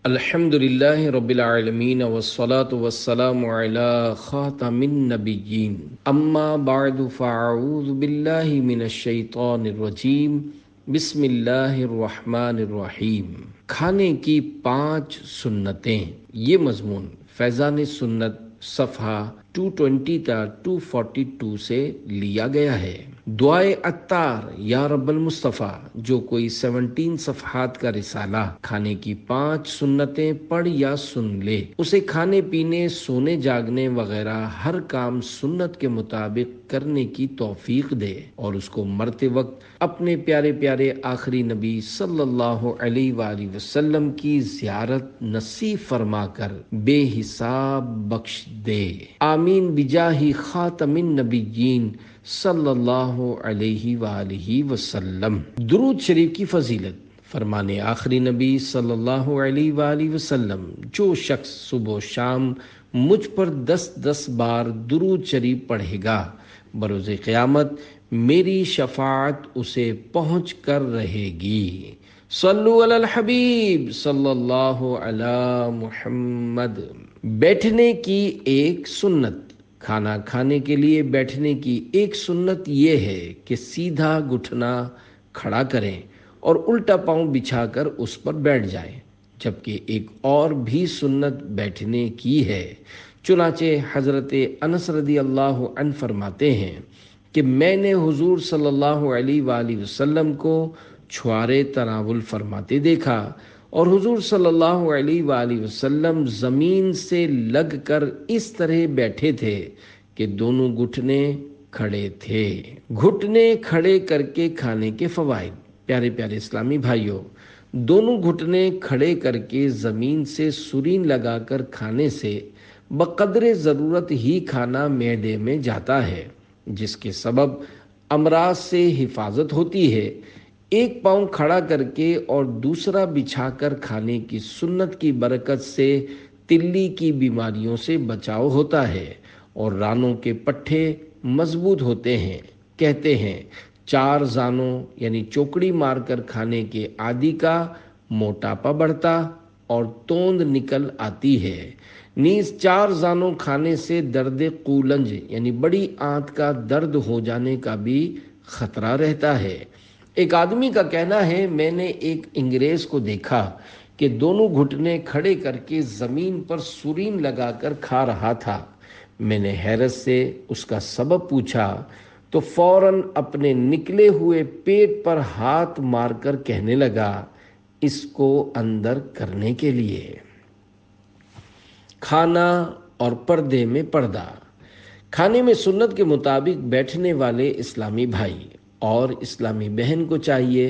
الحمدللہ رب العالمین والصلاة والسلام علی خاتم النبیین اما بعد فاعوذ باللہ من الشیطان الرجیم بسم اللہ الرحمن الرحیم۔ کھانے کی 5 سنتیں، یہ مضمون فیضان سنت صفحہ 220 تا 242 سے لیا گیا ہے۔ دعائے عطار یا رب المصطفیٰ، جو کوئی 17 صفحات کا رسالہ کھانے کی 5 سنتیں پڑھ یا سن لے، اسے کھانے پینے، سونے جاگنے وغیرہ ہر کام سنت کے مطابق کرنے کی توفیق دے، اور اس کو مرتے وقت اپنے پیارے پیارے آخری نبی صلی اللہ علیہ وآلہ وسلم کی زیارت نصیب فرما کر بے حساب بخش دے، آمین بجاہ خاتم النبیین صلی اللہ علیہ وآلہ وسلم۔ درود شریف کی فضیلت۔ فرمانے آخری نبی صلی اللہ علیہ وآلہ وسلم، جو شخص صبح و شام مجھ پر 10 بار درود شریف پڑھے گا، بروز قیامت میری شفاعت اسے پہنچ کر رہے گی۔ صلو علی الحبیب صلی اللہ علی محمد۔ بیٹھنے کی ایک سنت۔ کھانا کھانے کے لیے بیٹھنے کی ایک سنت یہ ہے کہ سیدھا گھٹنا کھڑا کریں اور الٹا پاؤں بچھا کر اس پر بیٹھ جائیں، جبکہ ایک اور بھی سنت بیٹھنے کی ہے۔ چنانچہ حضرت انس رضی اللہ عنہ فرماتے ہیں کہ میں نے حضور صلی اللہ علیہ وآلہ وسلم کو چھوارے تناول فرماتے دیکھا، اور حضور صلی اللہ علیہ وآلہ وسلم زمین سے لگ کر اس طرح بیٹھے تھے کہ دونوں گھٹنے کھڑے تھے۔ گھٹنے کھڑے کر کے کھانے کے فوائد۔ پیارے پیارے اسلامی بھائیوں، دونوں گھٹنے کھڑے کر کے زمین سے سرین لگا کر کھانے سے بقدر ضرورت ہی کھانا معدے میں جاتا ہے، جس کے سبب امراض سے حفاظت ہوتی ہے۔ ایک پاؤں کھڑا کر کے اور دوسرا بچھا کر کھانے کی سنت کی برکت سے تلی کی بیماریوں سے بچاؤ ہوتا ہے اور رانوں کے پٹھے مضبوط ہوتے ہیں۔ کہتے ہیں 4 زانوں یعنی چوکڑی مار کر کھانے کے عادی کا موٹاپا بڑھتا اور توند نکل آتی ہے۔ نیز 4 زانوں کھانے سے درد قولنج یعنی بڑی آنت کا درد ہو جانے کا بھی خطرہ رہتا ہے۔ ایک آدمی کا کہنا ہے، میں نے ایک انگریز کو دیکھا کہ دونوں گھٹنے کھڑے کر کے زمین پر سرین لگا کر کھا رہا تھا۔ میں نے حیرت سے اس کا سبب پوچھا تو فوراً اپنے نکلے ہوئے پیٹ پر ہاتھ مار کر کہنے لگا، اس کو اندر کرنے کے لیے۔ کھانا اور پردے میں پردہ۔ کھانے میں سنت کے مطابق بیٹھنے والے اسلامی بھائی اور اسلامی بہن کو چاہیے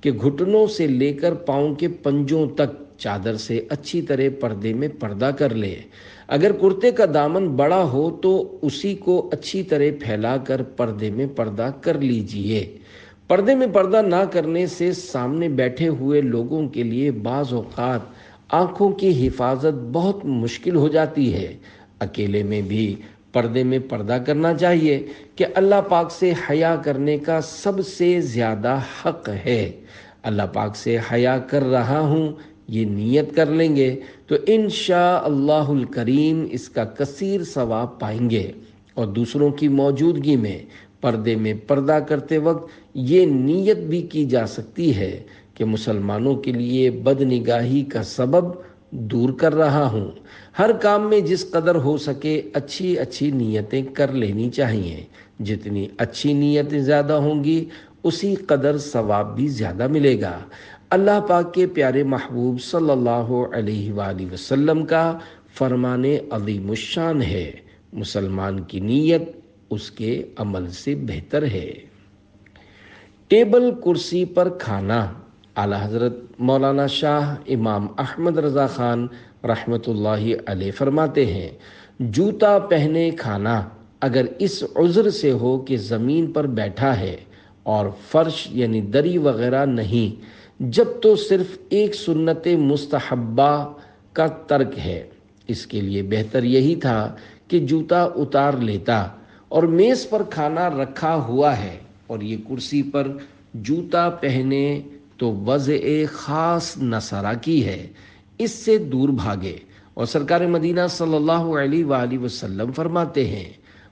کہ گھٹنوں سے لے کر پاؤں کے پنجوں تک چادر سے اچھی طرح پردے میں پردہ کر لے۔ اگر کرتے کا دامن بڑا ہو تو اسی کو اچھی طرح پھیلا کر پردے میں پردہ کر لیجئے۔ پردے میں پردہ نہ کرنے سے سامنے بیٹھے ہوئے لوگوں کے لیے بعض اوقات آنکھوں کی حفاظت بہت مشکل ہو جاتی ہے۔ اکیلے میں بھی پردے میں پردہ کرنا چاہیے کہ اللہ پاک سے حیا کرنے کا سب سے زیادہ حق ہے۔ اللہ پاک سے حیا کر رہا ہوں، یہ نیت کر لیں گے تو انشاءاللہ الکریم اس کا کثیر ثواب پائیں گے۔ اور دوسروں کی موجودگی میں پردے میں پردہ کرتے وقت یہ نیت بھی کی جا سکتی ہے کہ مسلمانوں کے لیے بدنگاہی کا سبب دور کر رہا ہوں۔ ہر کام میں جس قدر ہو سکے اچھی نیتیں کر لینی چاہیے۔ جتنی اچھی نیتیں زیادہ ہوں گی اسی قدر ثواب بھی زیادہ ملے گا۔ اللہ پاک کے پیارے محبوب صلی اللہ علیہ وآلہ وسلم کا فرمان عظیم الشان ہے، مسلمان کی نیت اس کے عمل سے بہتر ہے۔ ٹیبل کرسی پر کھانا۔ اعلیٰ حضرت مولانا شاہ امام احمد رضا خان رحمۃ اللہ علیہ فرماتے ہیں، جوتا پہنے کھانا اگر اس عذر سے ہو کہ زمین پر بیٹھا ہے اور فرش یعنی دری وغیرہ نہیں، جب تو صرف ایک سنت مستحبہ کا ترک ہے۔ اس کے لیے بہتر یہی تھا کہ جوتا اتار لیتا، اور میز پر کھانا رکھا ہوا ہے اور یہ کرسی پر جوتا پہنے تو وضع خاص نصرہ کی ہے۔ اس سے دور بھاگے۔ اور سرکار مدینہ صلی اللہ علیہ وآلہ وسلم فرماتے ہیں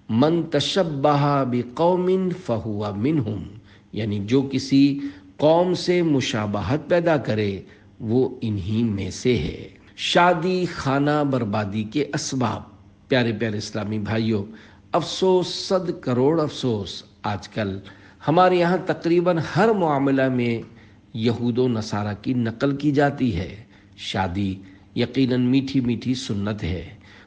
من تشبہ بقوم فہو منہم، یعنی جو کسی قوم سے مشابہت پیدا کرے وہ انہی میں سے ہے۔ شادی خانہ بربادی کے اسباب۔ پیارے پیارے اسلامی بھائیوں، افسوس، 100 کروڑ افسوس، آج کل ہمارے یہاں تقریباً ہر معاملہ میں یہود و نصارہ کی نقل کی جاتی ہے۔ شادی یقیناً میٹھی میٹھی سنت ہے،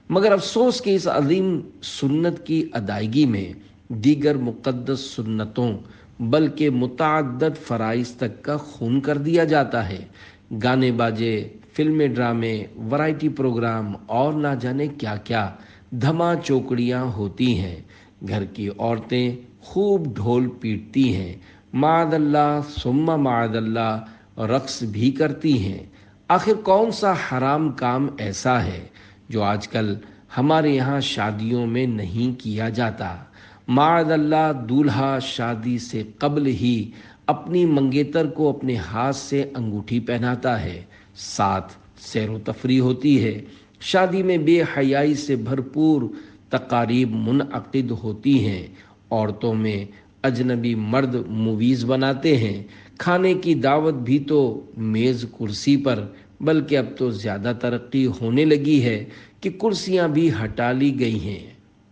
مگر افسوس کہ اس عظیم سنت کی ادائیگی میں دیگر مقدس سنتوں بلکہ متعدد فرائض تک کا خون کر دیا جاتا ہے۔ گانے باجے، فلمیں، ڈرامے، ورائٹی پروگرام اور نہ جانے کیا کیا دھما چوکڑیاں ہوتی ہیں۔ گھر کی عورتیں خوب ڈھول پیٹتی ہیں، معاذ اللہ ثم معاذ اللہ رقص بھی کرتی ہیں۔ آخر کون سا حرام کام ایسا ہے جو آج کل ہمارے یہاں شادیوں میں نہیں کیا جاتا؟ معاذ اللہ دولہا شادی سے قبل ہی اپنی منگیتر کو اپنے ہاتھ سے انگوٹھی پہناتا ہے، ساتھ سیر و تفریح ہوتی ہے۔ شادی میں بے حیائی سے بھرپور تقاریب منعقد ہوتی ہیں، عورتوں میں اجنبی مرد موویز بناتے ہیں، کھانے کی دعوت بھی تو میز کرسی پر، بلکہ اب تو زیادہ ترقی ہونے لگی ہے کہ کرسیاں بھی ہٹا لی گئی ہیں،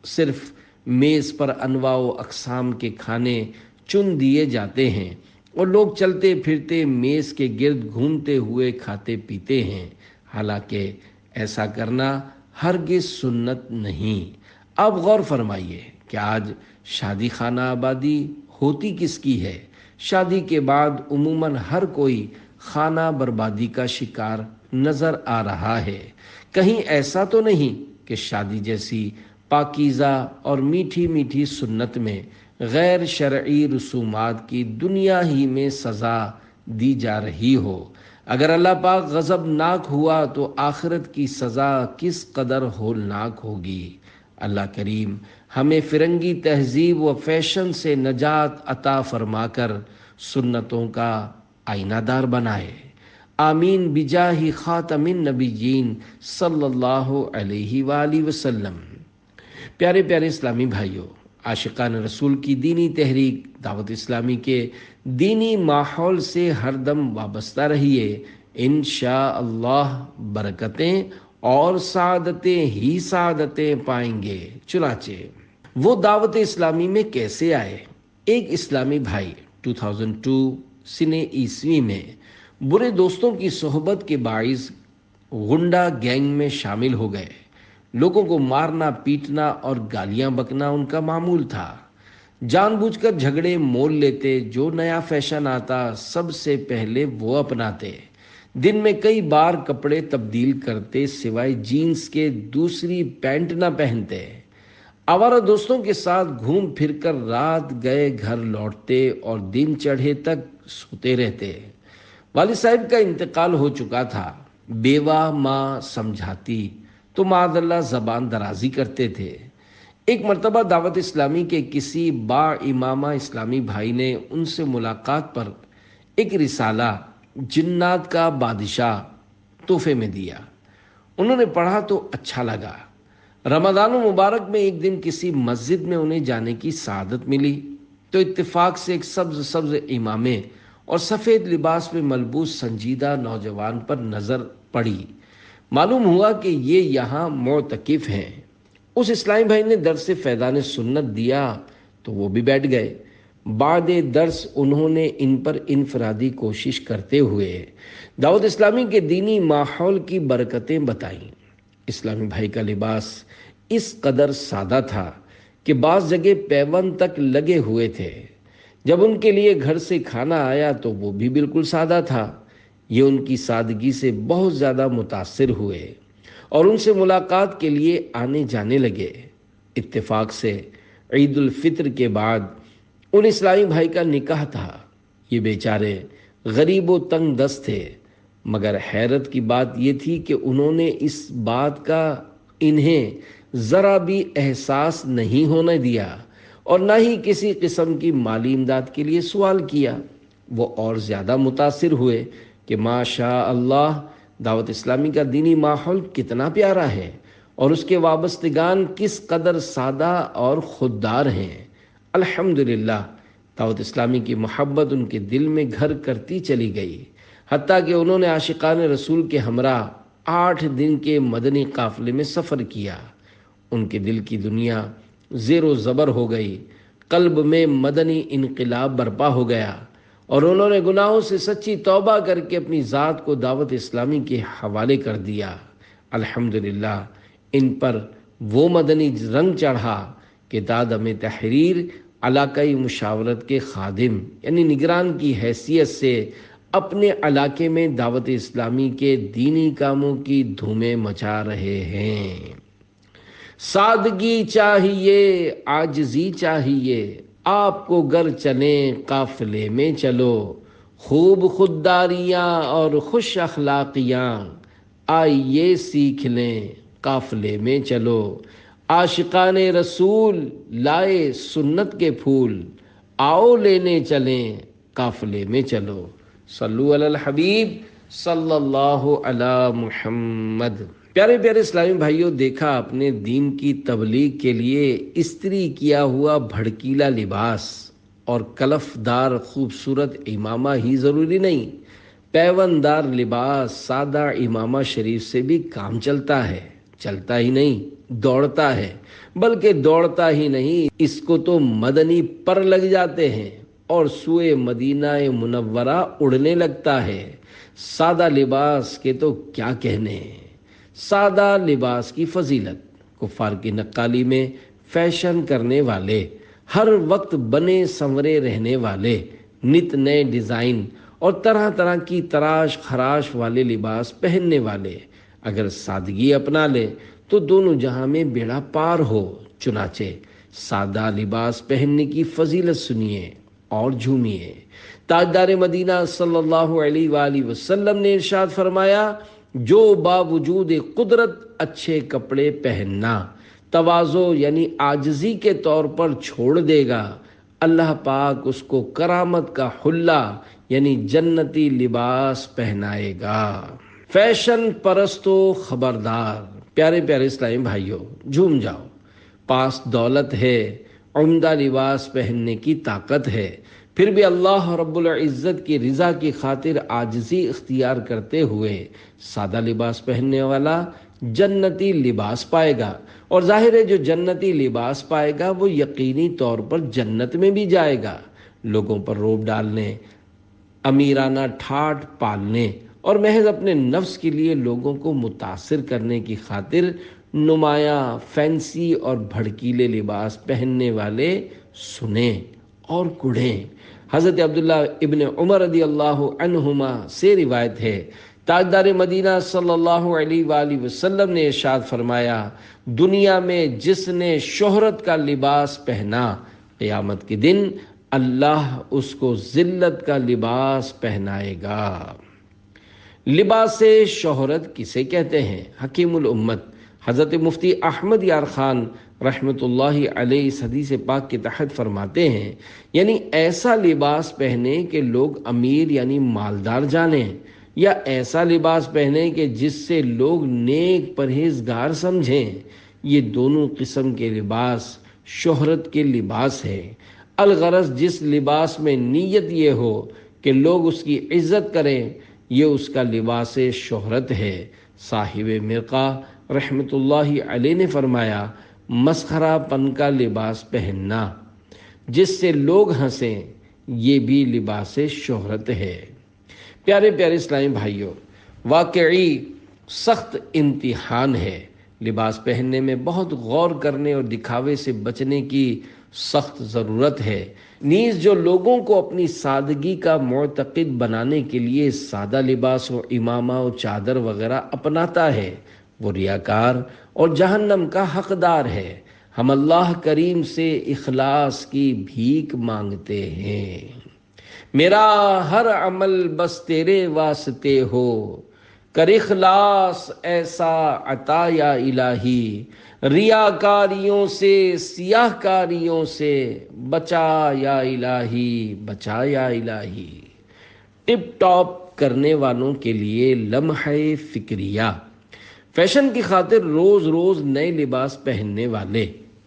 صرف میز پر انواع و اقسام کے کھانے چن دیے جاتے ہیں اور لوگ چلتے پھرتے میز کے گرد گھومتے ہوئے کھاتے پیتے ہیں، حالانکہ ایسا کرنا ہرگز سنت نہیں۔ اب غور فرمائیے کہ آج شادی خانہ آبادی ہوتی کس کی ہے؟ شادی کے بعد عموماً ہر کوئی خانہ بربادی کا شکار نظر آ رہا ہے۔ کہیں ایسا تو نہیں کہ شادی جیسی پاکیزہ اور میٹھی میٹھی سنت میں غیر شرعی رسومات کی دنیا ہی میں سزا دی جا رہی ہو؟ اگر اللہ پاک غضبناک ہوا تو آخرت کی سزا کس قدر ہولناک ہوگی۔ اللہ کریم ہمیں فرنگی تہذیب و فیشن سے نجات عطا فرما کر سنتوں کا آئینہ دار بنائے۔ آمین بجاہ خاتم النبیین صلی اللہ علیہ وآلہ وسلم۔ پیارے پیارے اسلامی بھائیوں، عاشقان رسول کی دینی تحریک دعوت اسلامی کے دینی ماحول سے ہر دم وابستہ رہیے۔ انشاءاللہ برکتیں اور سعادتیں ہی سعادتیں پائیں گے۔ چنانچہ وہ دعوت اسلامی میں کیسے آئے؟ ایک اسلامی بھائی 2002 سنہ عیسوی میں برے دوستوں کی صحبت کے باعث غنڈہ گینگ میں شامل ہو گئے۔ لوگوں کو مارنا، پیٹنا اور گالیاں بکنا ان کا معمول تھا۔ جان بوجھ کر جھگڑے مول لیتے، جو نیا فیشن آتا سب سے پہلے وہ اپناتے، دن میں کئی بار کپڑے تبدیل کرتے، سوائے جینز کے دوسری پینٹ نہ پہنتے، آوارہ دوستوں کے ساتھ گھوم پھر کر رات گئے گھر لوٹتے اور دن چڑھے تک سوتے رہتے۔ والد صاحب کا انتقال ہو چکا تھا، بیوہ ماں سمجھاتی تو معاذ اللہ زبان درازی کرتے تھے۔ ایک مرتبہ دعوت اسلامی کے کسی با امامہ اسلامی بھائی نے ان سے ملاقات پر ایک رسالہ جنات کا بادشاہ تحفے میں دیا۔ انہوں نے پڑھا تو اچھا لگا۔ رمضان المبارک میں ایک دن کسی مسجد میں انہیں جانے کی سعادت ملی تو اتفاق سے ایک سبز سبز امامے اور سفید لباس میں ملبوس سنجیدہ نوجوان پر نظر پڑی۔ معلوم ہوا کہ یہ یہاں معتکف ہیں۔ اس اسلامی بھائی نے درس فیضان سنت دیا تو وہ بھی بیٹھ گئے۔ بعد درس انہوں نے ان پر انفرادی کوشش کرتے ہوئے دعوت اسلامی کے دینی ماحول کی برکتیں بتائیں۔ اسلامی بھائی کا لباس اس قدر سادہ تھا کہ بعض جگہ پیون تک لگے ہوئے تھے۔ جب ان کے لیے گھر سے کھانا آیا تو وہ بھی بالکل سادہ تھا۔ یہ ان کی سادگی سے بہت زیادہ متاثر ہوئے اور ان سے ملاقات کے لیے آنے جانے لگے۔ اتفاق سے عید الفطر کے بعد ان اسلامی بھائی کا نکاح تھا۔ یہ بیچارے غریب و تنگ دست تھے، مگر حیرت کی بات یہ تھی کہ انہوں نے اس بات کا انہیں ذرا بھی احساس نہیں ہونے دیا اور نہ ہی کسی قسم کی مالی امداد کے لیے سوال کیا۔ وہ اور زیادہ متاثر ہوئے کہ ماشاء اللہ دعوت اسلامی کا دینی ماحول کتنا پیارا ہے اور اس کے وابستگان کس قدر سادہ اور خوددار ہیں۔ الحمدللہ دعوت اسلامی کی محبت ان کے دل میں گھر کرتی چلی گئی، حتیٰ کہ انہوں نے عاشقان رسول کے ہمراہ 8 دن کے مدنی قافلے میں سفر کیا۔ ان کے دل کی دنیا زیر و زبر ہو گئی، قلب میں مدنی انقلاب برپا ہو گیا اور انہوں نے گناہوں سے سچی توبہ کر کے اپنی ذات کو دعوت اسلامی کے حوالے کر دیا۔ الحمدللہ ان پر وہ مدنی رنگ چڑھا کہ دادم تحریر علاقائی مشاورت کے خادم یعنی نگران کی حیثیت سے اپنے علاقے میں دعوت اسلامی کے دینی کاموں کی دھومیں مچا رہے ہیں۔ سادگی چاہیے، عاجزی چاہیے، آپ کو گر چلیں قافلے میں چلو، خوب خودداریاں اور خوش اخلاقیاں آئیے سیکھ لیں قافلے میں چلو، عاشقان رسول لائے سنت کے پھول، آؤ لینے چلیں قافلے میں چلو۔ صلو علی الحبیب صلی اللہ علی محمد۔ پیارے پیارے اسلامی بھائیوں، دیکھا اپنے دین کی تبلیغ کے لیے استری کیا ہوا بھڑکیلا لباس اور کلف دار خوبصورت امامہ ہی ضروری نہیں، پیوندار لباس سادہ امامہ شریف سے بھی کام چلتا ہے۔ چلتا ہی نہیں، دوڑتا ہے، بلکہ دوڑتا ہی نہیں، اس کو تو مدنی پر لگ جاتے ہیں اور سوئے مدینہ منورہ اڑنے لگتا ہے۔ سادہ لباس کے تو کیا کہنے ہیں، سادہ لباس کی فضیلت۔ کفار کی نقالی میں فیشن کرنے والے، ہر وقت بنے سنورے رہنے والے، نت نئے ڈیزائن اور طرح طرح کی تراش خراش والے لباس پہننے والے اگر سادگی اپنا لے تو دونوں جہاں میں بیڑا پار ہو۔ چنانچہ سادہ لباس پہننے کی فضیلت سنیے اور جھومیے۔ تاجدار مدینہ صلی اللہ علیہ وآلہ وسلم نے ارشاد فرمایا، جو باوجود قدرت اچھے کپڑے پہننا تواضع یعنی عاجزی کے طور پر چھوڑ دے گا، اللہ پاک اس کو کرامت کا حلہ یعنی جنتی لباس پہنائے گا۔ فیشن پرستو خبردار۔ پیارے پیارے اسلامی بھائیوں، جھوم جاؤ، پاس دولت ہے، عمدہ لباس پہننے کی طاقت ہے، پھر بھی اللہ رب العزت کی رضا کی خاطر عاجزی اختیار کرتے ہوئے سادہ لباس پہننے والا جنتی لباس پائے گا، اور ظاہر ہے جو جنتی لباس پائے گا وہ یقینی طور پر جنت میں بھی جائے گا۔ لوگوں پر روب ڈالنے، امیرانہ ٹھاٹ پالنے اور محض اپنے نفس کے لیے لوگوں کو متاثر کرنے کی خاطر نمایاں فینسی اور بھڑکیلے لباس پہننے والے سنیں اور کڑھیں۔ حضرت عبداللہ ابن عمر رضی اللہ عنہما سے روایت ہے، تاجدار مدینہ صلی اللہ علیہ وآلہ وسلم نے ارشاد فرمایا، دنیا میں جس نے شہرت کا لباس پہنا، قیامت کے دن اللہ اس کو ذلت کا لباس پہنائے گا۔ لباس شہرت کسے کہتے ہیں؟ حکیم الامت حضرت مفتی احمد یار خان رحمۃ اللہ علیہ اس حدیث پاک کے تحت فرماتے ہیں، یعنی ایسا لباس پہنے کہ لوگ امیر یعنی مالدار جانیں، یا ایسا لباس پہنے کہ جس سے لوگ نیک پرہیزگار سمجھیں۔ یہ دونوں قسم کے لباس شہرت کے لباس ہے۔ الغرض جس لباس میں نیت یہ ہو کہ لوگ اس کی عزت کریں، یہ اس کا لباس شہرت ہے۔ صاحب مرقہ رحمۃ اللہ علیہ نے فرمایا، مسخرہ پن کا لباس پہننا جس سے لوگ ہنسیں، یہ بھی لباس شہرت ہے۔ پیارے پیارے اسلامی بھائیوں، واقعی سخت امتحان ہے۔ لباس پہننے میں بہت غور کرنے اور دکھاوے سے بچنے کی سخت ضرورت ہے۔ نیز جو لوگوں کو اپنی سادگی کا معتقد بنانے کے لیے سادہ لباس و امامہ و چادر وغیرہ اپناتا ہے، وہ ریاکار اور جہنم کا حقدار ہے۔ ہم اللہ کریم سے اخلاص کی بھیک مانگتے ہیں۔ میرا ہر عمل بس تیرے واسطے ہو، کر اخلاص ایسا عطا یا الہی، ریاکاریوں سے سیاہ کاریوں سے بچا یا الہی، بچا یا الہی۔ ٹپ ٹاپ کرنے والوں کے لیے لمحہ فکریہ، فیشن کی خاطر روز روز نئے لباس پہننے والے،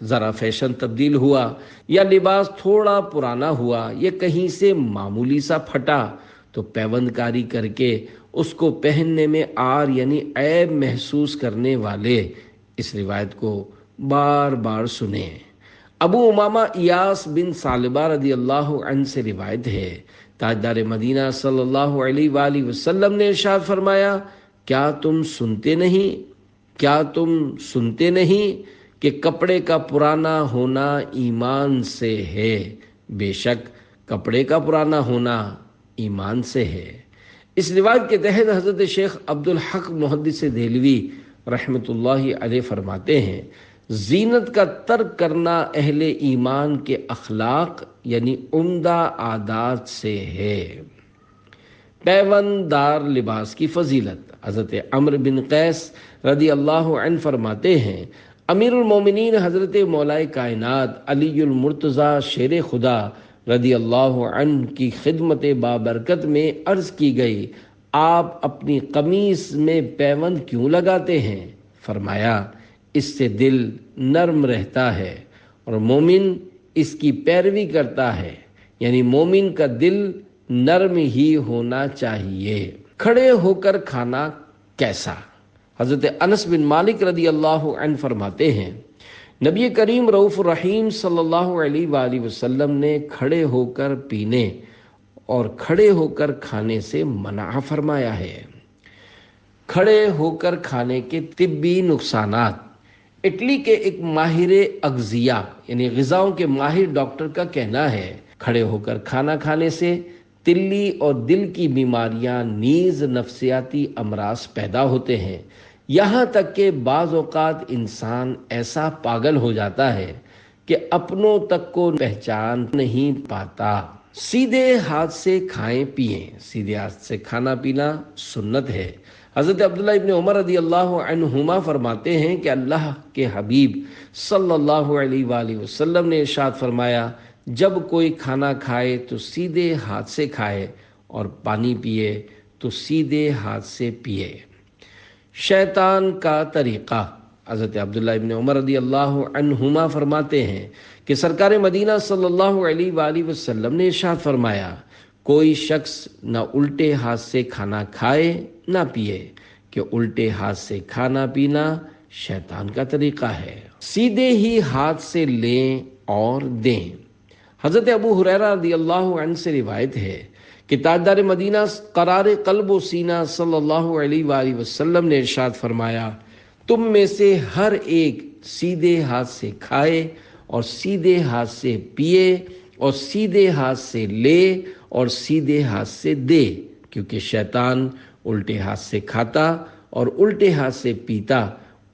ذرا فیشن تبدیل ہوا یا لباس تھوڑا پرانا ہوا یا کہیں سے معمولی سا پھٹا تو پیوند کاری کر کے اس کو پہننے میں عار یعنی عیب محسوس کرنے والے اس روایت کو بار بار سنے۔ ابو امامہ ایاس بن ثعلبہ رضی اللہ عنہ سے روایت ہے، تاجدار مدینہ صلی اللہ علیہ وآلہ وسلم نے ارشاد فرمایا، کیا تم سنتے نہیں کہ کپڑے کا پرانا ہونا ایمان سے ہے؟ بے شک کپڑے کا پرانا ہونا ایمان سے ہے۔ اس روایت کے تحت حضرت شیخ عبدالحق محدث دہلوی رحمۃ اللہ علیہ فرماتے ہیں، زینت کا ترک کرنا اہل ایمان کے اخلاق یعنی عمدہ عادات سے ہے۔ پیوند دار لباس کی فضیلت، حضرت عمرو بن قیس رضی اللہ عنہ فرماتے ہیں، امیر المومنین حضرت مولائے کائنات علی المرتضیٰ شیر خدا رضی اللہ عنہ کی خدمت بابرکت میں عرض کی گئی، آپ اپنی قمیص میں پیوند کیوں لگاتے ہیں؟ فرمایا، اس سے دل نرم رہتا ہے اور مومن اس کی پیروی کرتا ہے، یعنی مومن کا دل نرم ہی ہونا چاہیے۔ کھڑے ہو کر کھانا کیسا؟ حضرت انس بن مالک رضی اللہ عنہ فرماتے ہیں، نبی کریم رؤوف الرحیم صلی اللہ علیہ وآلہ وسلم نے کھڑے ہو کر پینے اور کھڑے ہو کر کھانے سے منع فرمایا ہے۔ کھڑے ہو کر کھانے کے طبی نقصانات، اٹلی کے ایک ماہر اغذیہ یعنی غذاؤں کے ماہر ڈاکٹر کا کہنا ہے، کھڑے ہو کر کھانا کھانے سے تلی اور دل کی بیماریاں نیز نفسیاتی امراض پیدا ہوتے ہیں، یہاں تک کہ بعض اوقات انسان ایسا پاگل ہو جاتا ہے کہ اپنوں تک کو پہچان نہیں پاتا۔ سیدھے ہاتھ سے کھائیں پیئیں، سیدھے ہاتھ سے کھانا پینا سنت ہے۔ حضرت عبداللہ ابن عمر رضی اللہ عنہما فرماتے ہیں کہ اللہ کے حبیب صلی اللہ علیہ وآلہ وسلم نے ارشاد فرمایا، جب کوئی کھانا کھائے تو سیدھے ہاتھ سے کھائے اور پانی پیے تو سیدھے ہاتھ سے پیے۔ شیطان کا طریقہ، حضرت عبداللہ ابن عمر رضی اللہ عنہما فرماتے ہیں کہ سرکار مدینہ صلی اللہ علیہ وآلہ وسلم نے ارشاد فرمایا، کوئی شخص نہ الٹے ہاتھ سے کھانا کھائے نہ پیے، کہ الٹے ہاتھ سے کھانا پینا شیطان کا طریقہ ہے۔ سیدھے ہی ہاتھ سے لیں اور دیں۔ حضرت ابو ہریرہ رضی اللہ عنہ سے روایت ہے کہ تاجدار مدینہ قرار قلب و سینہ صلی اللہ علیہ وآلہ وسلم نے ارشاد فرمایا، تم میں سے ہر ایک سیدھے ہاتھ سے کھائے اور سیدھے ہاتھ سے پیے اور سیدھے ہاتھ سے لے اور سیدھے ہاتھ سے دے، کیونکہ شیطان الٹے ہاتھ سے کھاتا اور الٹے ہاتھ سے پیتا،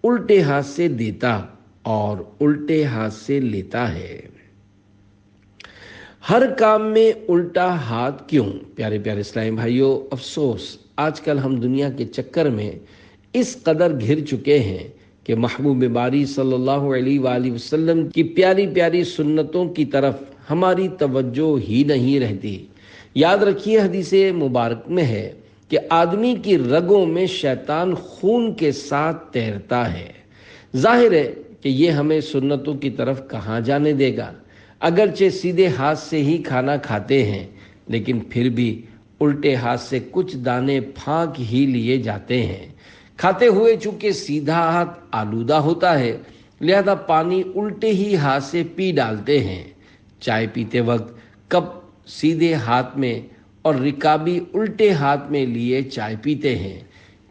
الٹے ہاتھ سے دیتا اور الٹے ہاتھ سے لیتا ہے۔ ہر کام میں الٹا ہاتھ کیوں؟ پیارے پیارے اسلامی بھائیوں، افسوس آج کل ہم دنیا کے چکر میں اس قدر گھر چکے ہیں کہ محبوب باری صلی اللہ علیہ وآلہ وسلم کی پیاری پیاری سنتوں کی طرف ہماری توجہ ہی نہیں رہتی۔ یاد رکھیے، حدیث مبارک میں ہے کہ آدمی کی رگوں میں شیطان خون کے ساتھ تیرتا ہے۔ ظاہر ہے کہ یہ ہمیں سنتوں کی طرف کہاں جانے دے گا، اگرچہ سیدھے ہاتھ سے ہی کھانا کھاتے ہیں لیکن پھر بھی الٹے ہاتھ سے کچھ دانے پھانک ہی لیے جاتے ہیں۔ کھاتے ہوئے چونکہ سیدھا ہاتھ آلودہ ہوتا ہے، لہذا پانی الٹے ہی ہاتھ سے پی ڈالتے ہیں۔ چائے پیتے وقت کپ سیدھے ہاتھ میں اور رکابی الٹے ہاتھ میں لیے چائے پیتے ہیں۔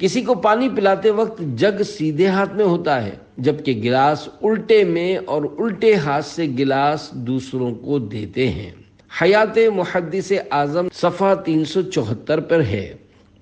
کسی کو پانی پلاتے وقت جگ سیدھے ہاتھ میں ہوتا ہے، جبکہ گلاس الٹے میں اور الٹے ہاتھ سے گلاس دوسروں کو دیتے ہیں۔ حیات محدث اعظم صفحہ 374 پر ہے۔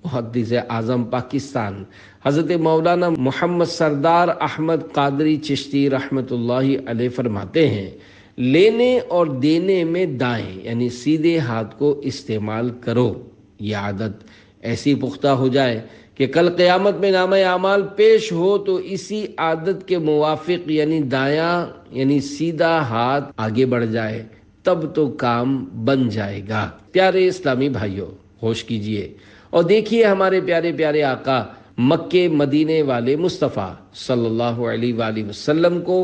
محدث اعظم پاکستان حضرت مولانا محمد سردار احمد قادری چشتی رحمۃ اللہ علیہ فرماتے ہیں، لینے اور دینے میں دائیں یعنی سیدھے ہاتھ کو استعمال کرو۔ یہ عادت ایسی پختہ ہو جائے کہ کل قیامت میں نامہ اعمال پیش ہو تو اسی عادت کے موافق یعنی دایاں یعنی سیدھا ہاتھ آگے بڑھ جائے، تب تو کام بن جائے گا۔ پیارے اسلامی بھائیوں، ہوش کیجئے اور دیکھیے ہمارے پیارے پیارے آقا مکے مدینے والے مصطفیٰ صلی اللہ علیہ وآلہ وسلم کو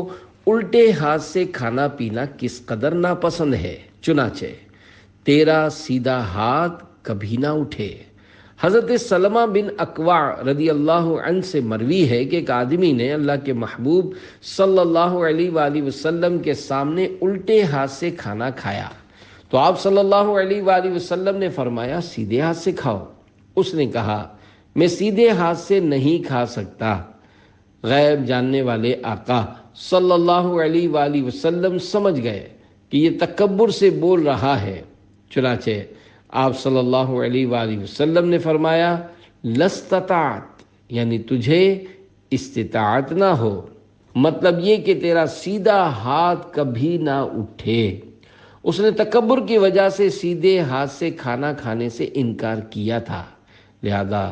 الٹے ہاتھ سے کھانا پینا کس قدر ناپسند ہے، چنانچہ تیرا سیدھا ہاتھ کبھی نہ اٹھے۔ حضرت سلمہ بن اکوع رضی اللہ عنہ سے مروی ہے کہ ایک آدمی نے اللہ کے محبوب صلی اللہ علیہ وآلہ وسلم کے سامنے الٹے ہاتھ سے کھانا کھایا تو آپ صلی اللہ علیہ وآلہ وسلم نے فرمایا سیدھے ہاتھ سے کھاؤ۔ اس نے کہا میں سیدھے ہاتھ سے نہیں کھا سکتا۔ غیب جاننے والے آقا صلی اللہ علیہ وآلہ وسلم سمجھ گئے کہ یہ تکبر سے بول رہا ہے، چنانچہ آپ صلی اللہ علیہ وآلہ وسلم نے فرمایا لستطعت، یعنی تجھے استطاعت نہ ہو، مطلب یہ کہ تیرا سیدھا ہاتھ کبھی نہ اٹھے۔ اس نے تکبر کی وجہ سے سیدھے ہاتھ سے کھانا کھانے سے انکار کیا تھا، لہذا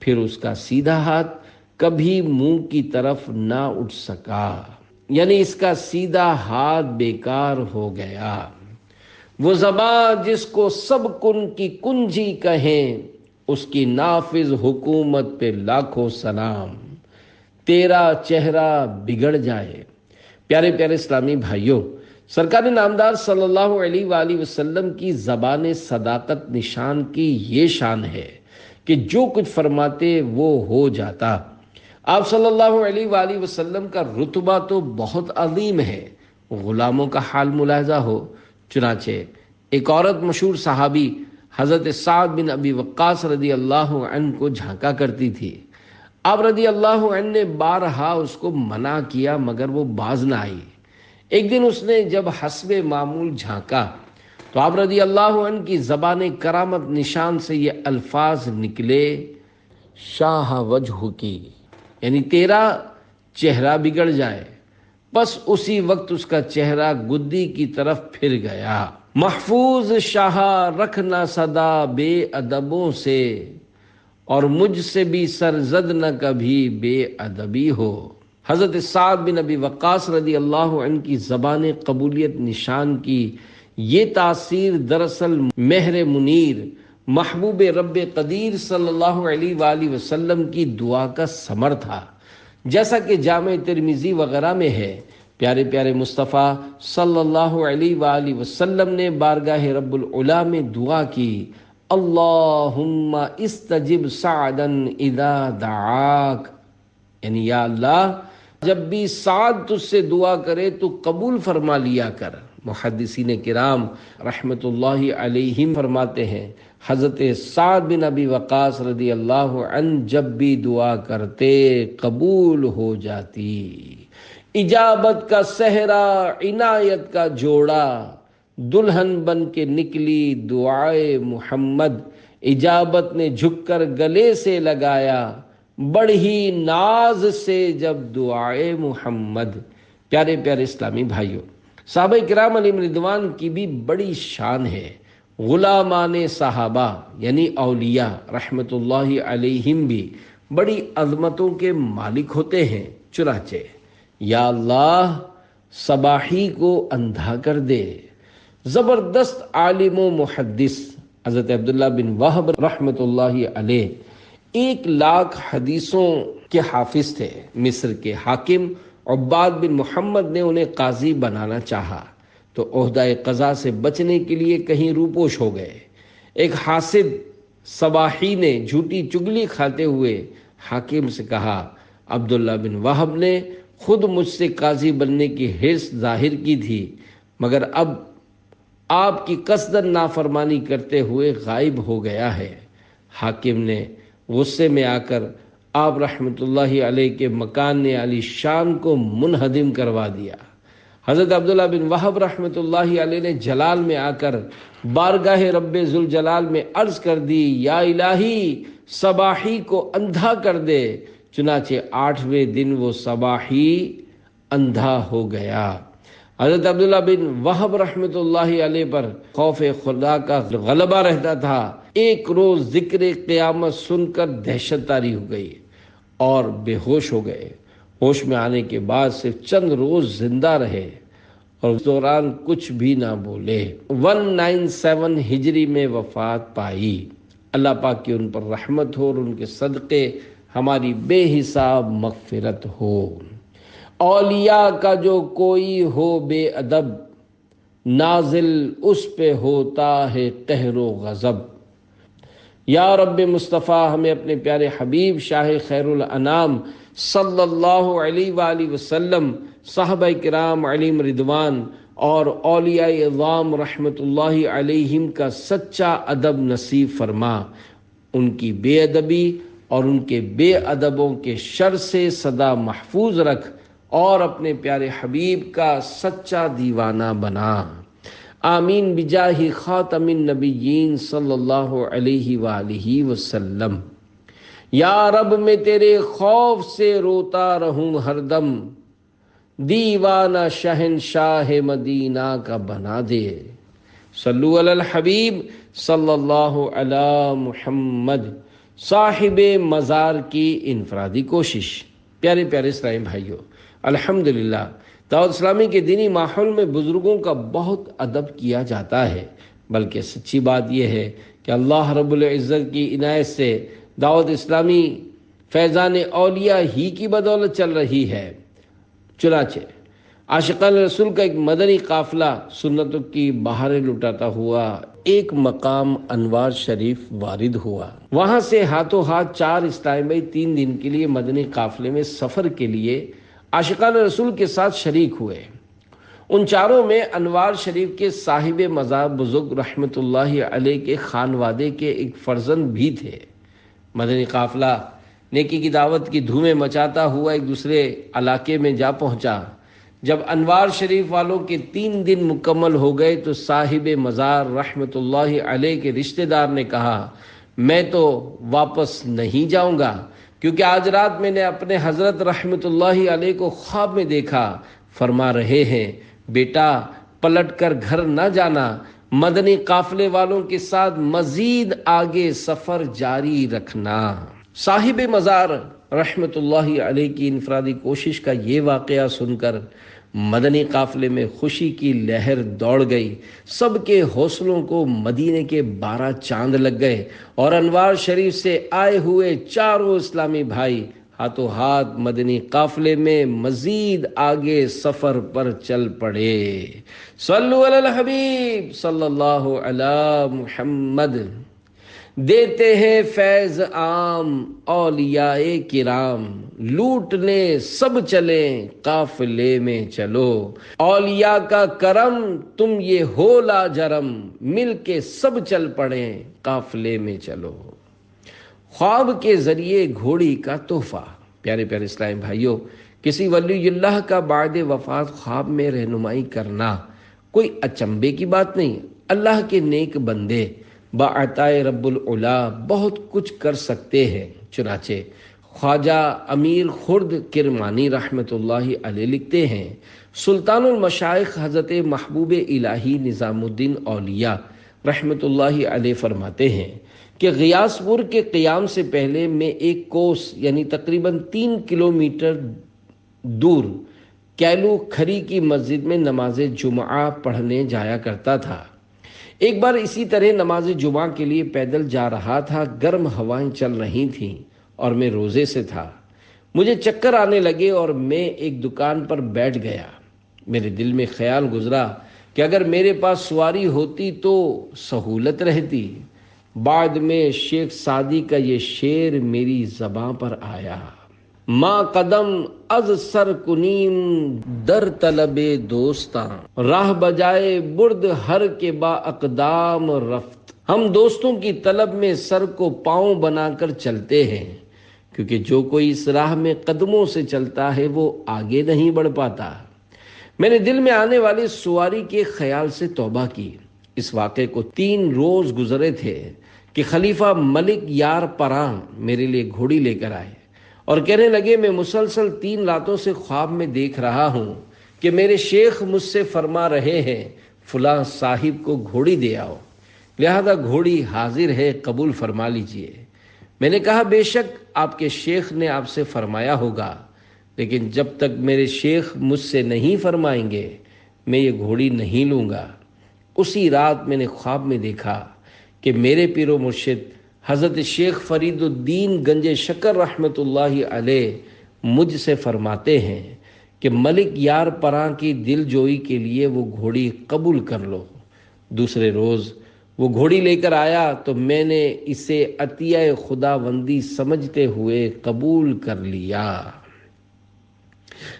پھر اس کا سیدھا ہاتھ کبھی منہ کی طرف نہ اٹھ سکا، یعنی اس کا سیدھا ہاتھ بیکار ہو گیا۔ وہ زبان جس کو سب کن کی کنجی کہیں، اس کی نافذ حکومت پہ لاکھوں سلام، تیرا چہرہ بگڑ جائے۔ پیارے پیارے اسلامی بھائیوں، سرکار نامدار صلی اللہ علیہ وآلہ وسلم کی زبان صداقت نشان کی یہ شان ہے کہ جو کچھ فرماتے وہ ہو جاتا۔ آپ صلی اللہ علیہ وآلہ وسلم کا رتبہ تو بہت عظیم ہے، غلاموں کا حال ملاحظہ ہو۔ چنانچہ ایک عورت مشہور صحابی حضرت سعد بن ابی وقاص رضی اللہ عنہ کو جھانکا کرتی تھی۔ آپ رضی اللہ عنہ نے بارہا اس کو منع کیا مگر وہ باز نہ آئی۔ ایک دن اس نے جب حسب معمول جھانکا تو آپ رضی اللہ عنہ کی زبان کرامت نشان سے یہ الفاظ نکلے شاہ وجہ کی، یعنی تیرا چہرہ بگڑ جائے۔ بس اسی وقت اس کا چہرہ گدی کی طرف پھر گیا۔ محفوظ شاہ رکھنا صدا بے ادبوں سے، اور مجھ سے بھی سرزد نہ کبھی بے ادبی ہو۔ حضرت سعد بن ابی وقاص رضی اللہ عنہ کی زبان قبولیت نشان کی یہ تاثیر دراصل مہر منیر محبوب رب قدیر صلی اللہ علیہ وآلہ وسلم کی دعا کا ثمر تھا، جیسا کہ جامع ترمذی وغیرہ میں ہے۔ پیارے پیارے مصطفیٰ صلی اللہ علیہ وآلہ وسلم نے بارگاہ رب العلا میں دعا کی اللہم استجب سعدا اذا دعاک، یعنی یا اللہ جب بھی سعد تجھ سے دعا کرے تو قبول فرما لیا کر۔ محدثین کرام رحمت اللہ علیہم فرماتے ہیں حضرت سعد بن ابی وقاص رضی اللہ عنہ جب بھی دعا کرتے قبول ہو جاتی۔ اجابت کا صحرا عنایت کا جوڑا، دلہن بن کے نکلی دعائے محمد، اجابت نے جھک کر گلے سے لگایا بڑھی ناز سے جب دعائے محمد۔ پیارے پیارے اسلامی بھائیوں، صحابہ کرام علیہم رضوان کی بھی بڑی شان ہے۔ غلامان صحابہ یعنی اولیاء رحمت اللہ علیہم بھی بڑی عظمتوں کے مالک ہوتے ہیں۔ چنانچہ یا اللہ صباحی کو اندھا کر دے۔ زبردست عالم و محدث حضرت عبداللہ بن وہب رحمت اللہ علیہ 1,00,000 حدیثوں کے حافظ تھے۔ مصر کے حاکم عباد بن محمد نے انہیں قاضی بنانا چاہا تو عہدہ قضا سے بچنے کے لیے کہیں روپوش ہو گئے۔ ایک حاسد صباحی نے جھوٹی چگلی کھاتے ہوئے حاکم سے کہا عبداللہ بن وہب نے خود مجھ سے قاضی بننے کی حرص ظاہر کی تھی مگر اب آپ کی قصداً نافرمانی کرتے ہوئے غائب ہو گیا ہے۔ حاکم نے غصے میں آ کر آپ رحمت اللہ علیہ کے مکان علی شان کو منہدم کروا دیا۔ حضرت عبداللہ بن وہب رحمت اللہ علیہ نے جلال میں آ کر بارگاہ رب ذوالجلال میں عرض کر دی یا الہی صباحی کو اندھا کر دے۔ چنانچہ 8ویں دن وہ صباحی اندھا ہو گیا۔ حضرت عبداللہ بن وہب رحمت اللہ علیہ پر خوف خدا کا غلبہ رہتا تھا۔ ایک روز ذکر قیامت سن کر دہشت طاری ہو گئی اور بے ہوش ہو گئے۔ ہوش میں آنے کے بعد صرف چند روز زندہ رہے اور اس دوران کچھ بھی نہ بولے۔ 197 ہجری میں وفات پائی۔ اللہ پاک کی ان پر رحمت ہو اور ان کے صدقے ہماری بے حساب مغفرت ہو۔ اولیاء کا جو کوئی ہو بے ادب، نازل اس پہ ہوتا ہے قہر و غضب۔ یا رب مصطفیٰ ہمیں اپنے پیارے حبیب شاہ خیر الانام صلی اللہ علیہ وآلہ وسلم، صحابہ کرام علیہم رضوان اور اولیاء اعظام رحمت اللہ علیہم کا سچا ادب نصیب فرما، ان کی بے ادبی اور ان کے بے ادبوں کے شر سے سدا محفوظ رکھ اور اپنے پیارے حبیب کا سچا دیوانہ بنا۔ آمین بجاہ خاتم النبیین صلی اللہ علیہ وآلہ وسلم۔ یا رب میں تیرے خوف سے روتا رہوں ہر دم، دیوانہ شہنشاہ مدینہ کا بنا دے۔ صلو علی الحبیب صلی اللہ علی محمد۔ صاحب مزار کی انفرادی کوشش۔ پیارے پیارے اسلامی بھائیوں، الحمدللہ دعوت اسلامی کے دینی ماحول میں بزرگوں کا بہت ادب کیا جاتا ہے، بلکہ سچی بات یہ ہے کہ اللہ رب العزت کی عنایت سے دعوت اسلامی فیضان اولیاء ہی کی بدولت چل رہی ہے۔ چنانچہ عاشقان رسول کا ایک مدنی قافلہ سنتوں کی بہاریں لٹاتا ہوا ایک مقام انوار شریف وارد ہوا۔ وہاں سے ہاتھوں ہاتھ 4 اسلامی بھائی 3 دن کے لیے مدنی قافلے میں سفر کے لیے عاشقان رسول کے ساتھ شریک ہوئے۔ ان چاروں میں انوار شریف کے صاحب مزار بزرگ رحمت اللہ علیہ کے خانوادے کے ایک فرزند بھی تھے۔ مدنی قافلہ نیکی کی دعوت کی دھومیں مچاتا ہوا ایک دوسرے علاقے میں جا پہنچا۔ جب انوار شریف والوں کے 3 دن مکمل ہو گئے تو صاحب مزار رحمت اللہ علیہ کے رشتہ دار نے کہا، میں تو واپس نہیں جاؤں گا، کیونکہ آج رات میں نے اپنے حضرت رحمت اللہ علیہ کو خواب میں دیکھا، فرما رہے ہیں بیٹا پلٹ کر گھر نہ جانا، مدنی قافلے والوں کے ساتھ مزید آگے سفر جاری رکھنا۔ صاحب مزار رحمت اللہ علیہ کی انفرادی کوشش کا یہ واقعہ سن کر مدنی قافلے میں خوشی کی لہر دوڑ گئی۔ سب کے حوصلوں کو مدینے کے 12 چاند لگ گئے اور انوار شریف سے آئے ہوئے چاروں اسلامی بھائی ہاتھوں ہاتھ مدنی قافلے میں مزید آگے سفر پر چل پڑے۔ صلو علی الحبیب صلی اللہ علی محمد۔ دیتے ہیں فیض عام اولیاء کرام، لوٹنے سب چلیں قافلے میں چلو، اولیاء کا کرم تم یہ ہو لاجرم، مل کے سب چل پڑیں قافلے میں چلو۔ خواب کے ذریعے گھوڑی کا تحفہ۔ پیارے پیارے اسلامی بھائیوں، کسی ولی اللہ کا بعد وفات خواب میں رہنمائی کرنا کوئی اچنبے کی بات نہیں۔ اللہ کے نیک بندے بعطائے رب العلا بہت کچھ کر سکتے ہیں۔ چنانچہ خواجہ امیر خرد کرمانی رحمت اللہ علیہ لکھتے ہیں، سلطان المشائخ حضرت محبوب الہی نظام الدین اولیاء رحمت اللہ علیہ فرماتے ہیں کہ غیاث پور کے قیام سے پہلے میں ایک کوس یعنی تقریباً 3 کلومیٹر دور کیلو کھری کی مسجد میں نماز جمعہ پڑھنے جایا کرتا تھا۔ ایک بار اسی طرح نماز جمعہ کے لیے پیدل جا رہا تھا، گرم ہوائیں چل رہی تھیں اور میں روزے سے تھا۔ مجھے چکر آنے لگے اور میں ایک دکان پر بیٹھ گیا۔ میرے دل میں خیال گزرا کہ اگر میرے پاس سواری ہوتی تو سہولت رہتی۔ بعد میں شیخ سعدی کا یہ شعر میری زباں پر آیا، ما قدم از سر کنیم در طلب دوستاں، راہ بجائے برد ہر کے با اقدام رفت۔ ہم دوستوں کی طلب میں سر کو پاؤں بنا کر چلتے ہیں، کیونکہ جو کوئی اس راہ میں قدموں سے چلتا ہے وہ آگے نہیں بڑھ پاتا۔ میں نے دل میں آنے والی سواری کے خیال سے توبہ کی۔ اس واقعے کو 3 روز گزرے تھے کہ خلیفہ ملک یار پراں میرے لیے گھوڑی لے کر آئے اور کہنے لگے، میں مسلسل 3 راتوں سے خواب میں دیکھ رہا ہوں کہ میرے شیخ مجھ سے فرما رہے ہیں فلاں صاحب کو گھوڑی دے آؤ، لہذا گھوڑی حاضر ہے، قبول فرما لیجئے۔ میں نے کہا بے شک آپ کے شیخ نے آپ سے فرمایا ہوگا، لیکن جب تک میرے شیخ مجھ سے نہیں فرمائیں گے میں یہ گھوڑی نہیں لوں گا۔ اسی رات میں نے خواب میں دیکھا کہ میرے پیر و مرشد حضرت شیخ فرید الدین گنج شکر رحمۃ اللہ علیہ مجھ سے فرماتے ہیں کہ ملک یار پراں کی دل جوئی کے لیے وہ گھوڑی قبول کر لو۔ دوسرے روز وہ گھوڑی لے کر آیا تو میں نے اسے عطیہ خداوندی سمجھتے ہوئے قبول کر لیا۔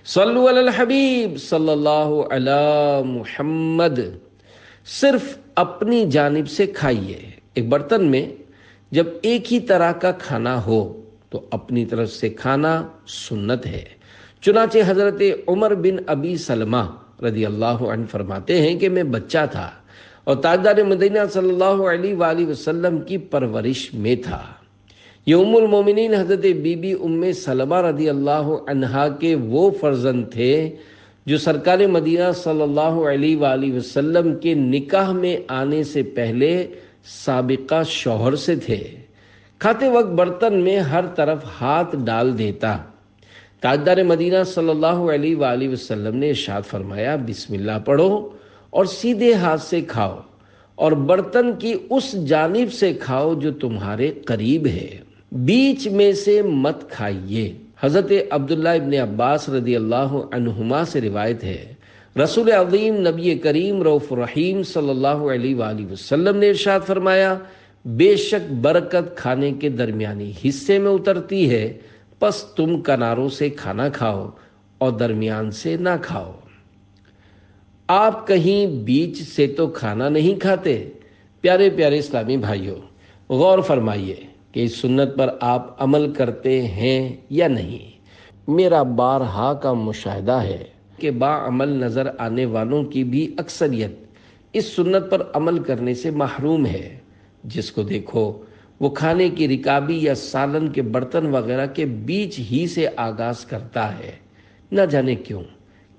صلو علی الحبیب صلی اللہ علی محمد۔ صرف اپنی جانب سے کھائیے۔ ایک برتن میں جب ایک ہی طرح کا کھانا ہو تو اپنی طرف سے کھانا سنت ہے۔ چنانچہ حضرت عمر بن ابی سلمہ رضی اللہ عنہ فرماتے ہیں کہ میں بچہ تھا اور تاجدار مدینہ صلی اللہ علیہ وآلہ وسلم کی پرورش میں تھا۔ یہ ام المومنین حضرت بی بی ام سلمہ رضی اللہ عنہا کے وہ فرزند تھے جو سرکار مدینہ صلی اللہ علیہ وآلہ وسلم کے نکاح میں آنے سے پہلے سابقہ شوہر سے تھے۔ کھاتے وقت برتن میں ہر طرف ہاتھ ڈال دیتا۔ تاجدار مدینہ صلی اللہ علیہ وآلہ وسلم نے ارشاد فرمایا، بسم اللہ پڑھو اور سیدھے ہاتھ سے کھاؤ اور برتن کی اس جانب سے کھاؤ جو تمہارے قریب ہے، بیچ میں سے مت کھائیے۔ حضرت عبداللہ ابن عباس رضی اللہ عنہما سے روایت ہے، رسول عظیم نبی کریم رؤوف الرحیم صلی اللہ علیہ وآلہ وسلم نے ارشاد فرمایا، بے شک برکت کھانے کے درمیانی حصے میں اترتی ہے، پس تم کناروں سے کھانا کھاؤ اور درمیان سے نہ کھاؤ۔ آپ کہیں بیچ سے تو کھانا نہیں کھاتے؟ پیارے پیارے اسلامی بھائیوں، غور فرمائیے کہ اس سنت پر آپ عمل کرتے ہیں یا نہیں۔ میرا بارہا کا مشاہدہ ہے کہ باعمل نظر آنے والوں کی بھی اکثریت اس سنت پر عمل کرنے سے محروم ہے۔ جس کو دیکھو وہ کھانے کی رکابی یا سالن کے برتن وغیرہ کے بیچ ہی سے آغاز کرتا ہے۔ نہ جانے کیوں،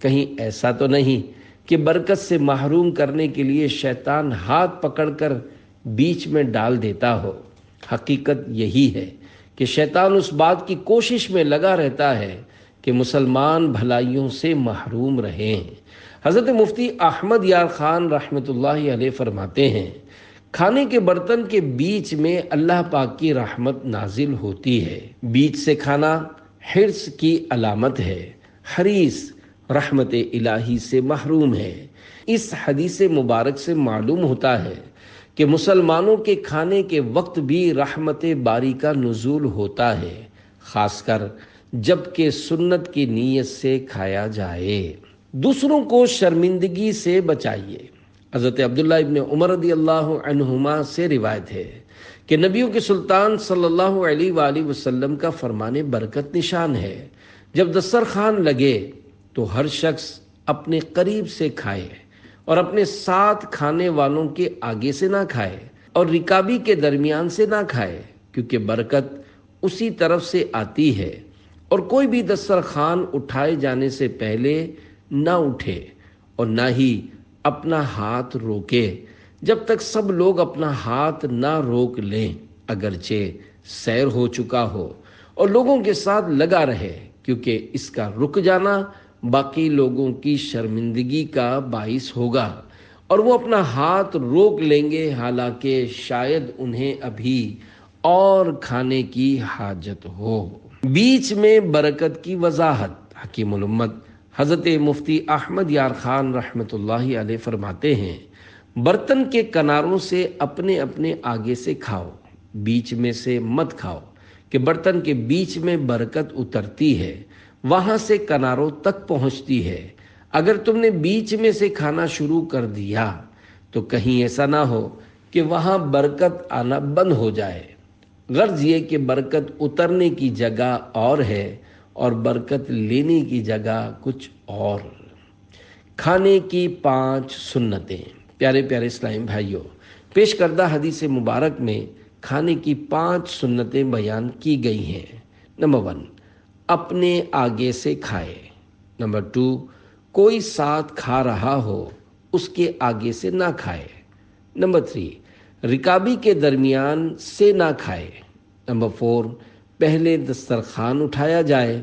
کہیں ایسا تو نہیں کہ برکت سے محروم کرنے کے لیے شیطان ہاتھ پکڑ کر بیچ میں ڈال دیتا ہو۔ حقیقت یہی ہے کہ شیطان اس بات کی کوشش میں لگا رہتا ہے کہ مسلمان بھلائیوں سے محروم رہیں۔ حضرت مفتی احمد یار خان رحمۃ اللہ علیہ فرماتے ہیں، کھانے کے برتن کے بیچ میں اللہ پاک کی رحمت نازل ہوتی ہے۔ بیچ سے کھانا حرص کی علامت ہے۔ حریص رحمت الہی سے محروم ہے۔ اس حدیث مبارک سے معلوم ہوتا ہے کہ مسلمانوں کے کھانے کے وقت بھی رحمت باری کا نزول ہوتا ہے، خاص کر جب کہ سنت کی نیت سے کھایا جائے۔ دوسروں کو شرمندگی سے بچائیے۔ حضرت عبداللہ ابن عمر رضی اللہ عنہما سے روایت ہے کہ نبیوں کے سلطان صلی اللہ علیہ وآلہ وسلم کا فرمان برکت نشان ہے، جب دسترخوان لگے تو ہر شخص اپنے قریب سے کھائے اور اپنے ساتھ کھانے والوں کے آگے سے نہ کھائے اور رکابی کے درمیان سے نہ کھائے، کیونکہ برکت اسی طرف سے آتی ہے۔ اور کوئی بھی دسترخوان اٹھائے جانے سے پہلے نہ اٹھے اور نہ ہی اپنا ہاتھ روکے جب تک سب لوگ اپنا ہاتھ نہ روک لیں، اگرچہ سیر ہو چکا ہو، اور لوگوں کے ساتھ لگا رہے، کیونکہ اس کا رک جانا باقی لوگوں کی شرمندگی کا باعث ہوگا اور وہ اپنا ہاتھ روک لیں گے، حالانکہ شاید انہیں ابھی اور کھانے کی حاجت ہو۔ بیچ میں برکت کی وضاحت۔ حکیم الامت حضرت مفتی احمد یار خان رحمۃ اللہ علیہ فرماتے ہیں، برتن کے کناروں سے اپنے اپنے آگے سے کھاؤ، بیچ میں سے مت کھاؤ، کہ برتن کے بیچ میں برکت اترتی ہے، وہاں سے کناروں تک پہنچتی ہے۔ اگر تم نے بیچ میں سے کھانا شروع کر دیا تو کہیں ایسا نہ ہو کہ وہاں برکت آنا بند ہو جائے۔ غرض یہ کہ برکت اترنے کی جگہ اور ہے اور برکت لینے کی جگہ کچھ اور۔ کھانے کی 5 سنتیں۔ پیارے پیارے اسلامی بھائیوں، پیش کردہ حدیث مبارک میں کھانے کی 5 سنتیں بیان کی گئی ہیں۔ نمبر 1، اپنے آگے سے کھائے۔ نمبر 2، کوئی ساتھ کھا رہا ہو اس کے آگے سے نہ کھائے۔ نمبر 3، رکابی کے درمیان سے نہ کھائے۔ نمبر 4، پہلے دسترخوان اٹھایا جائے،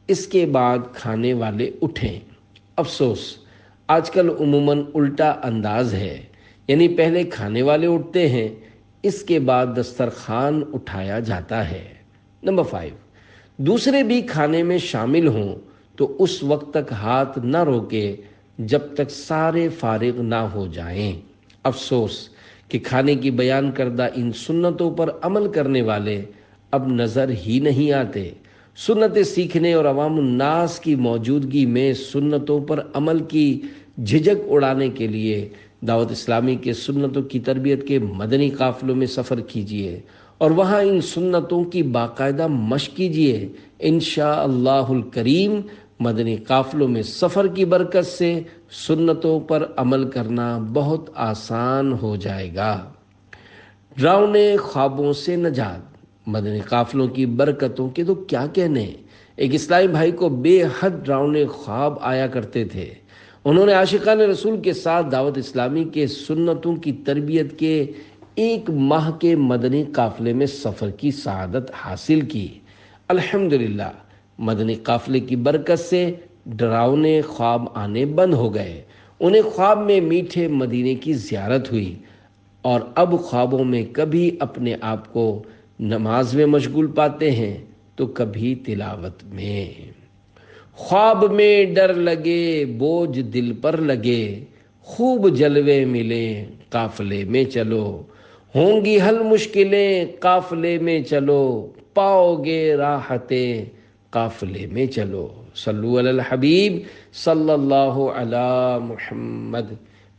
اس کے بعد کھانے والے اٹھیں۔ افسوس، آج کل عموماً الٹا انداز ہے، یعنی پہلے کھانے والے اٹھتے ہیں، اس کے بعد دسترخوان اٹھایا جاتا ہے۔ نمبر 5، دوسرے بھی کھانے میں شامل ہوں تو اس وقت تک ہاتھ نہ روکے جب تک سارے فارغ نہ ہو جائیں۔ افسوس کہ کھانے کی بیان کردہ ان سنتوں پر عمل کرنے والے اب نظر ہی نہیں آتے۔ سنتیں سیکھنے اور عوام الناس کی موجودگی میں سنتوں پر عمل کی جھجک اڑانے کے لیے دعوت اسلامی کے سنتوں کی تربیت کے مدنی قافلوں میں سفر کیجیے اور وہاں ان سنتوں کی باقاعدہ مشق کیجیے۔ انشاءاللہ الکریم مدنی قافلوں میں سفر کی برکت سے سنتوں پر عمل کرنا بہت آسان ہو جائے گا۔ ڈراؤنے خوابوں سے نجات، مدنی قافلوں کی برکتوں کے تو کیا کہنے۔ ایک اسلامی بھائی کو بے حد ڈراؤنے خواب آیا کرتے تھے۔ انہوں نے عاشقان رسول کے ساتھ دعوت اسلامی کے سنتوں کی تربیت کے 1 ماہ کے مدنی قافلے میں سفر کی سعادت حاصل کی۔ الحمدللہ مدنی قافلے کی برکت سے ڈراؤنے خواب آنے بند ہو گئے۔ انہیں خواب میں میٹھے مدینے کی زیارت ہوئی اور اب خوابوں میں کبھی اپنے آپ کو نماز میں مشغول پاتے ہیں تو کبھی تلاوت میں۔ خواب میں ڈر لگے بوجھ دل پر لگے، خوب جلوے ملے قافلے میں چلو، ہوں گی حل مشکلیں قافلے میں چلو، پاؤ گے راحتیں قافلے میں چلو۔ صلو علی الحبیب صلی اللہ علی محمد۔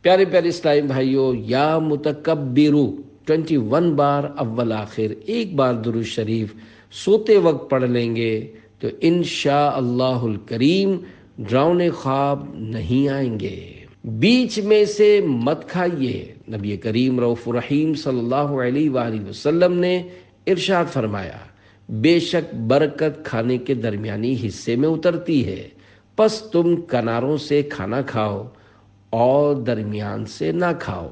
پیارے پیارے اسلامی بھائیو، یا متکبرو 21 بار اول آخر 1 بار درود شریف سوتے وقت پڑھ لیں گے تو انشاءاللہ الکریم ڈراؤنے خواب نہیں آئیں گے۔ بیچ میں سے مت کھائیے۔ نبی کریم رؤوف الرحیم صلی اللہ علیہ وآلہ وسلم نے ارشاد فرمایا، بے شک برکت کھانے کے درمیانی حصے میں اترتی ہے، پس تم کناروں سے کھانا کھاؤ اور درمیان سے نہ کھاؤ۔